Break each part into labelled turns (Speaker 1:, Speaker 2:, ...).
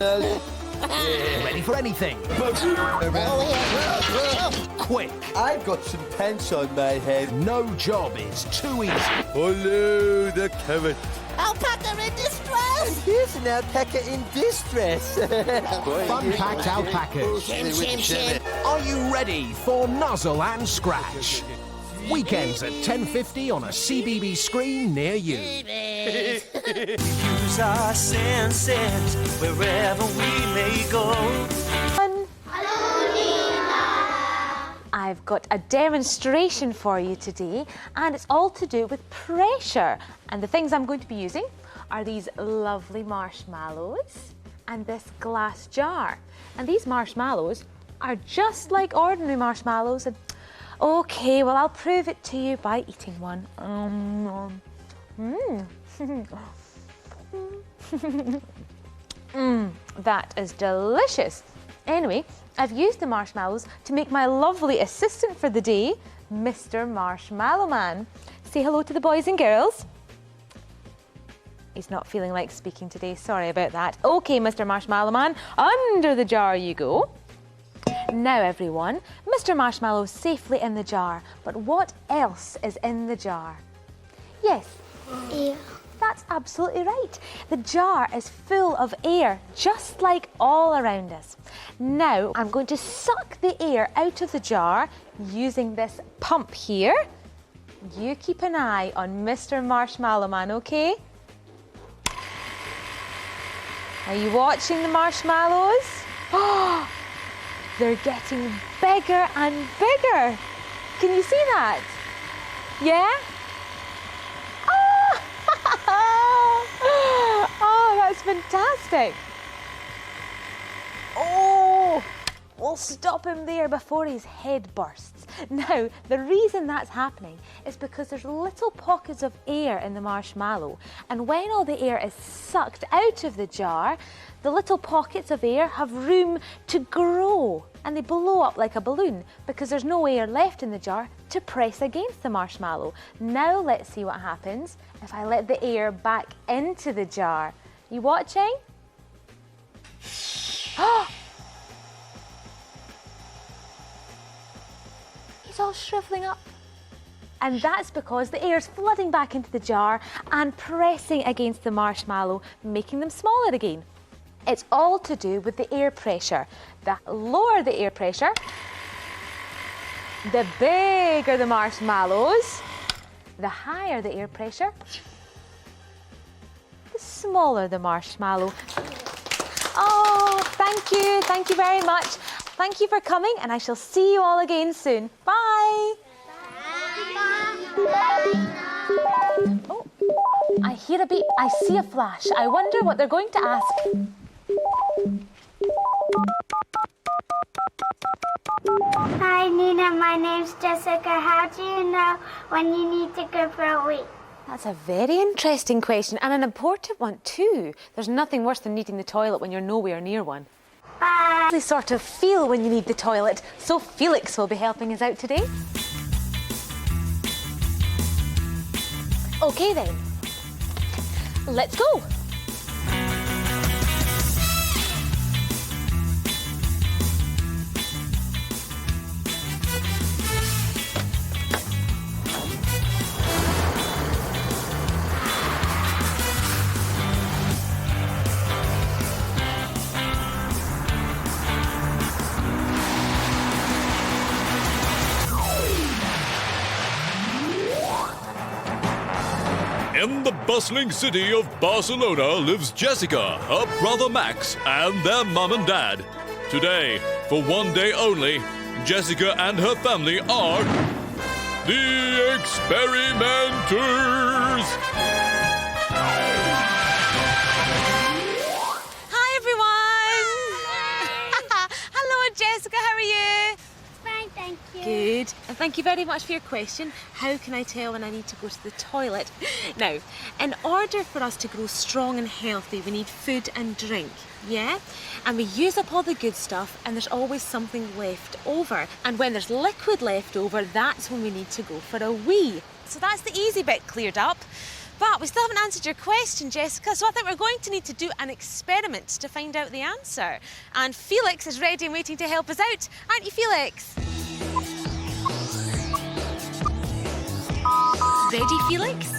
Speaker 1: Ready for anything? Quick.
Speaker 2: I've got some pants on my head.
Speaker 1: No job is too easy.
Speaker 2: Hello, the carrot.
Speaker 3: Alpaca in distress!
Speaker 2: Here's an alpaca in distress.
Speaker 1: Fun-packed alpacas.
Speaker 3: Shim, shim, shim.
Speaker 1: Are you ready for Nuzzle and Scratch? Weekends at 10:50 on a CBeebies screen near you.
Speaker 4: Use our senses wherever we may go.
Speaker 5: I've got a demonstration for you today, and it's all to do with pressure. And the things I'm going to be using are these lovely marshmallows and this glass jar. And these marshmallows are just like ordinary marshmallows. And okay, well, I'll prove it to you by eating one. That is delicious. Anyway, I've used the marshmallows to make my lovely assistant for the day, Mr. Marshmallow Man. Say hello to the boys and girls. He's not feeling like speaking today, sorry about that. Okay, Mr. Marshmallow Man, under the jar you go. Now everyone, Mr. Marshmallow's safely in the jar, but what else is in the jar? Yes?
Speaker 3: Yeah.
Speaker 5: That's absolutely right. The jar is full of air, just like all around us. Now, I'm going to suck the air out of the jar using this pump here. You keep an eye on Mr. Marshmallow Man, okay? Are you watching the marshmallows? Oh, they're getting bigger and bigger. Can you see that? Yeah? Oh, that's fantastic. Oh, we'll stop him there before his head bursts. Now, the reason that's happening is because there's little pockets of air in the marshmallow. And when all the air is sucked out of the jar, the little pockets of air have room to grow and they blow up like a balloon because there's no air left in the jar to press against the marshmallow. Now let's see what happens if I let the air back into the jar. You watching? He's all shriveling up. And that's because the air's flooding back into the jar and pressing against the marshmallow, making them smaller again. It's all to do with the air pressure. The lower the air pressure, the bigger the marshmallows. The higher the air pressure, the smaller the marshmallow. Oh, thank you very much. Thank you for coming, and I shall see you all again soon. Bye. Oh, I hear a beep. I see a flash. I wonder what they're going to ask.
Speaker 6: Hi Nina, my name's Jessica. How do you know when you need to go for a wee?
Speaker 5: That's a very interesting question, and an important one too. There's nothing worse than needing the toilet when you're nowhere near one.
Speaker 6: Bye.
Speaker 5: They sort of feel when you need the toilet, so Felix will be helping us out today. Okay then, let's go.
Speaker 7: In the bustling city of Barcelona lives Jessica, her brother Max, and their mum and dad. Today, for one day only, Jessica and her family are the experimenters.
Speaker 5: Hi everyone! Hello Jessica, how are you?
Speaker 6: Fine, thank you.
Speaker 5: Good, and thank you very much for your question. How can I tell when I need to go to the toilet? Now, in order for us to grow strong and healthy, we need food and drink, yeah? And we use up all the good stuff and there's always something left over. And when there's liquid left over, that's when we need to go for a wee. So that's the easy bit cleared up. But we still haven't answered your question, Jessica, so I think we're going to need to do an experiment to find out the answer. And Felix is ready and waiting to help us out. Aren't you, Felix? Ready, Felix?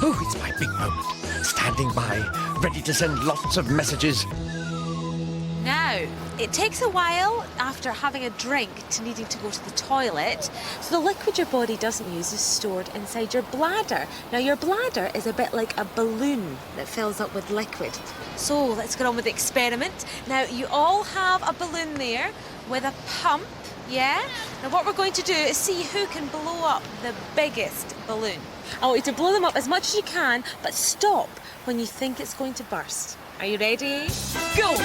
Speaker 8: Oh, it's my big moment. Standing by, ready to send lots of messages.
Speaker 5: Now, it takes a while after having a drink to needing to go to the toilet, so the liquid your body doesn't use is stored inside your bladder. Now, your bladder is a bit like a balloon that fills up with liquid. So, let's get on with the experiment. Now, you all have a balloon there with a pump, yeah? Now, what we're going to do is see who can blow up the biggest balloon. I want you to blow them up as much as you can, but stop when you think it's going to burst. Are you ready? Go!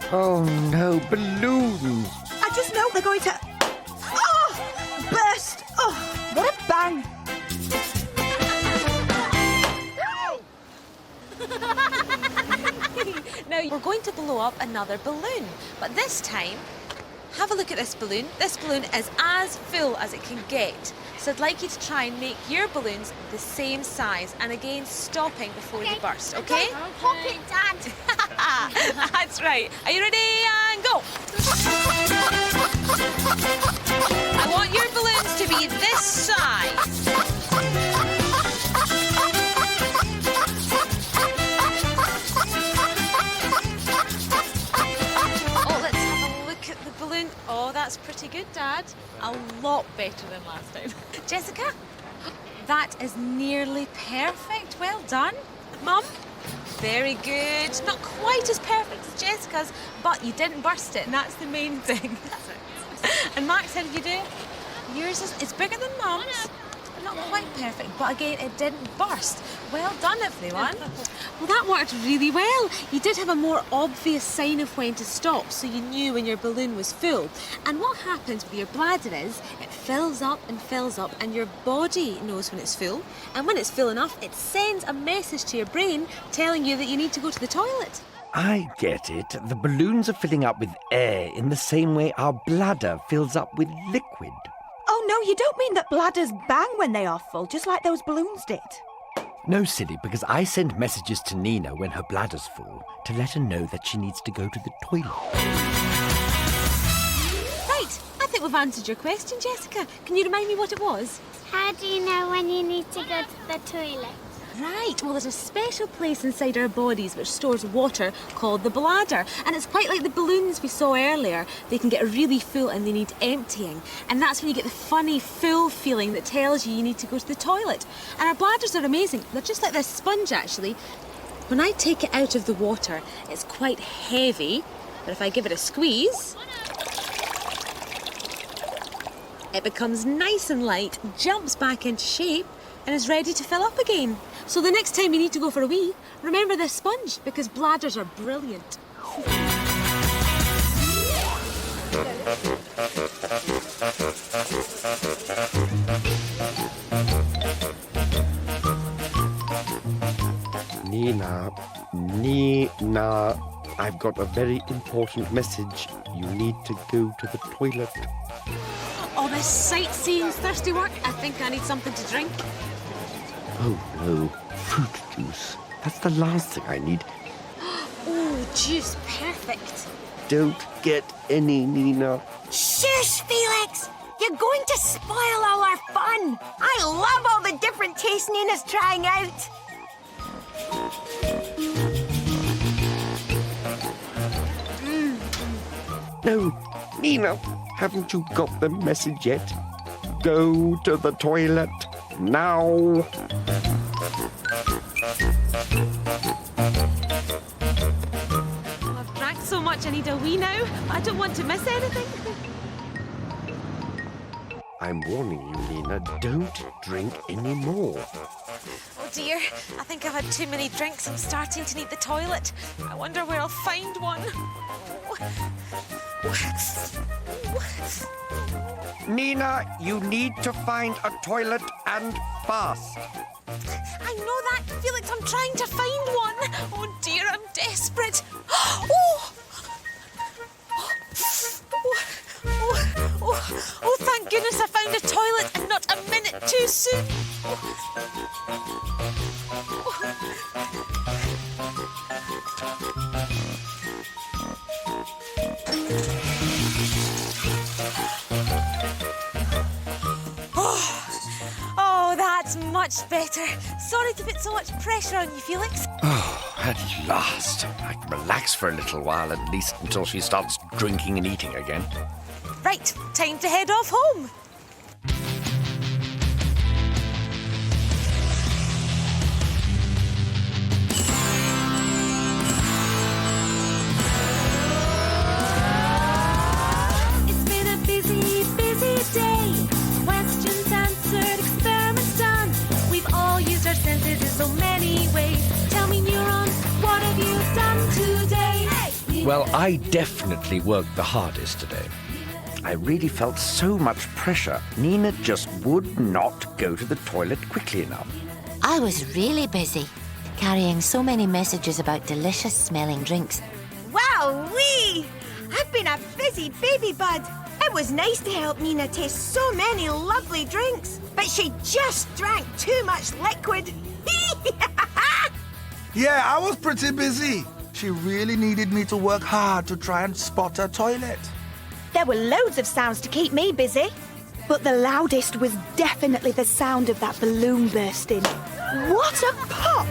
Speaker 8: Oh no, balloons!
Speaker 9: I just know they're going to... Oh! Burst! Oh, what a bang!
Speaker 5: Now, we're going to blow up another balloon, but this time, have a look at this balloon. This balloon is as full as it can get. So I'd like you to try and make your balloons the same size, and again, stopping before they burst, okay?
Speaker 6: Pop it, Dad.
Speaker 5: That's right. Are you ready? And go! I want your balloons to be this size. Oh, let's have a look at the balloon. Oh, that's pretty good, Dad. A lot better than last time. Jessica, that is nearly perfect. Well done. Mum? Very good. Not quite as perfect as Jessica's, but you didn't burst it, and that's the main thing. And Max, how did you do? Yours is it's bigger than Mum's. Not quite perfect, but again, it didn't burst. Well done, everyone. Well, that worked really well. You did have a more obvious sign of when to stop, so you knew when your balloon was full. And what happens with your bladder is it fills up, and your body knows when it's full. And when it's full enough, it sends a message to your brain telling you that you need to go to the toilet.
Speaker 8: I get it. The balloons are filling up with air in the same way our bladder fills up with liquid.
Speaker 9: Oh, no, you don't mean that bladders bang when they are full, just like those balloons did.
Speaker 8: No, silly, because I send messages to Nina when her bladder's full to let her know that she needs to go to the toilet.
Speaker 5: Right, I think we've answered your question, Jessica. Can you remind me what it was?
Speaker 6: How do you know when you need to go to the toilet?
Speaker 5: Right, well, there's a special place inside our bodies which stores water called the bladder. And it's quite like the balloons we saw earlier. They can get really full and they need emptying. And that's when you get the funny, full feeling that tells you need to go to the toilet. And our bladders are amazing. They're just like this sponge, actually. When I take it out of the water, it's quite heavy. But if I give it a squeeze, it becomes nice and light, jumps back into shape, and is ready to fill up again. So the next time you need to go for a wee, remember this sponge, because bladders are brilliant.
Speaker 8: Nina, I've got a very important message. You need to go to the toilet.
Speaker 5: All this sightseeing, thirsty work, I think I need something to drink.
Speaker 8: Oh no, fruit juice. That's the last thing I need.
Speaker 5: Oh, juice, perfect.
Speaker 8: Don't get any, Nina.
Speaker 9: Shush, Felix! You're going to spoil all our fun. I love all the different tastes Nina's trying out.
Speaker 8: No, Nina, haven't you got the message yet? Go to the toilet now.
Speaker 5: Well, I've drank so much I need a wee now. I don't want to miss anything.
Speaker 8: I'm warning you, Nina, don't drink any more.
Speaker 5: Oh dear, I think I've had too many drinks. I'm starting to need the toilet. I wonder where I'll find one.
Speaker 8: Nina, you need to find a toilet and fast.
Speaker 5: I know that, Felix. I'm trying to find one. Oh dear, I'm desperate. Oh! Oh, thank goodness I found a toilet. much better. Sorry to put so much pressure on you, Felix.
Speaker 8: Oh, at last. I can relax for a little while, at least until she starts drinking and eating again.
Speaker 5: Right, time to head off home.
Speaker 10: It's been a busy, busy day. Questions answered, experiments done. We've all used our senses in so many ways. Tell me, neurons, what have you done today?
Speaker 8: Well, I definitely worked the hardest today. I really felt so much pressure. Nina just would not go to the toilet quickly enough.
Speaker 9: I was really busy, carrying so many messages about delicious smelling drinks. Wow-wee! I've been a busy baby bud. It was nice to help Nina taste so many lovely drinks, but she just drank too much liquid.
Speaker 11: Yeah, I was pretty busy. She really needed me to work hard to try and spot her toilet.
Speaker 12: There were loads of sounds to keep me busy, but the loudest was definitely the sound of that balloon bursting. What a pop!